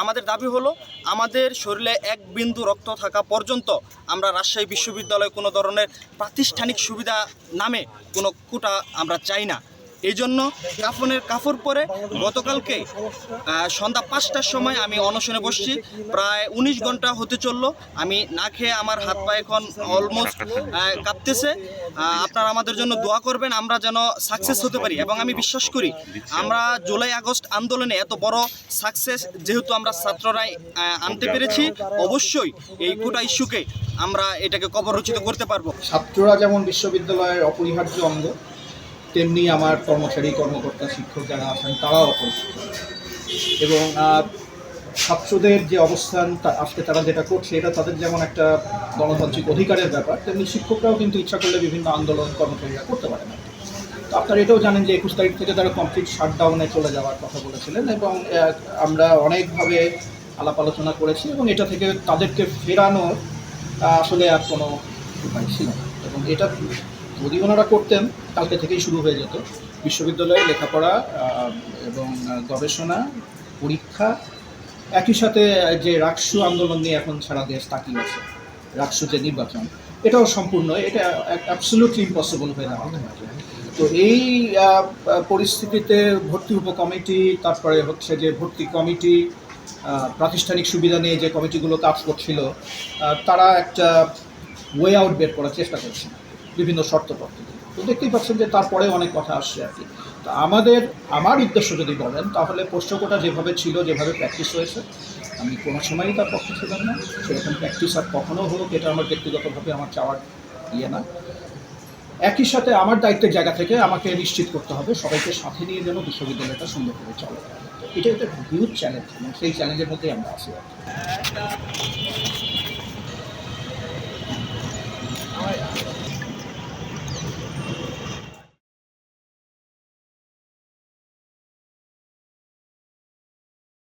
আমাদের দাবি হলো আমাদের শরীরে এক বিন্দু রক্ত থাকা পর্যন্ত আমরা রাজশাহী বিশ্ববিদ্যালয়ে কোনো ধরনের প্রাতিষ্ঠানিক সুবিধা নামে কোনো কোটা আমরা চাই না। এই জন্য কাফনের কাপড় পরে গতকালকে সন্ধ্যা 5টার সময় আমি অনশনে বসছি। প্রায় 19 ঘন্টা হতে চললো, আমি না খেয়ে আমার হাত পা এখন অলমোস্ট কাঁপতেছে। আপনারা আমাদের জন্য দোয়া করবেন, আমরা যেন সাকসেস হতে পারি। এবং আমি বিশ্বাস করি আমরা জুলাই আগস্ট আন্দোলনে এত বড় সাকসেস যেহেতু আমরা ছাত্ররাই আনতে পেরেছি, অবশ্যই এই কোটা ইস্যুকে আমরা এটাকে কবররচিত করতে পারবো। ছাত্ররা যেমন বিশ্ববিদ্যালয়ের অপরিহার্য অঙ্গ, তেমনি আমার কর্মচারী কর্মকর্তা শিক্ষক যারা আছেন তারাও অপরিচিত। এবং ছাত্রদের যে অবস্থান আজকে তারা যেটা করছে এটা তাদের যেমন একটা গণতান্ত্রিক অধিকারের ব্যাপার, তেমনি শিক্ষকরাও কিন্তু ইচ্ছা করলে বিভিন্ন আন্দোলন কর্মচারীরা করতে পারে না। তো আপনারা এটাও জানেন যে 21 তারিখ থেকে তারা কমপ্লিট শাটডাউনে চলে যাওয়ার কথা বলেছিলেন এবং আমরা অনেকভাবে আলাপ আলোচনা করেছি এবং এটা থেকে তাদেরকে ফেরানোর আসলে আর কোনো উপায় ছিল না। এবং এটা যদি ওনারা করতেন কালকে থেকেই শুরু হয়ে যেত। বিশ্ববিদ্যালয়ে লেখাপড়া এবং গবেষণা, পরীক্ষা, একই সাথে যে রাকসু আন্দোলন নিয়ে এখন সারা দেশ তাকিয়ে আছে, রাকসু যে নির্বাচন, এটাও সম্পূর্ণ, এটা অ্যাবসলিউটলি ইম্পসিবল হয়ে দাঁড়াতে পারে। তো এই পরিস্থিতিতে ভর্তি উপকমিটি, তারপরে হচ্ছে যে ভর্তি কমিটি, প্রাতিষ্ঠানিক সুবিধা নিয়ে যে কমিটিগুলো কাজ করছিল, তারা একটা ওয়ে আউট বের করার চেষ্টা করছে বিভিন্ন শর্ত পদ্ধতি। তো দেখতেই পাচ্ছেন যে তারপরে অনেক কথা আসছে আর কি। তো আমার উদ্দেশ্য যদি বলেন তাহলে পোষ্যকোটা যেভাবে ছিল, যেভাবে প্র্যাকটিস হয়েছে, আমি কোনো সময়ই তার পক্ষে ছিলাম না। সেরকম প্র্যাকটিস আর কখনো হোক, এটা আমার ব্যক্তিগতভাবে আমার চাওয়ার না। একই সাথে আমার দায়িত্বের জায়গা থেকে আমাকে নিশ্চিত করতে হবে সবাইকে সাথে নিয়ে যেন বিশ্ববিদ্যালয়টা সুন্দর করে চলে। এটা একটা হিউজ চ্যালেঞ্জ এবং সেই চ্যালেঞ্জের মধ্যেই আমরা আছি।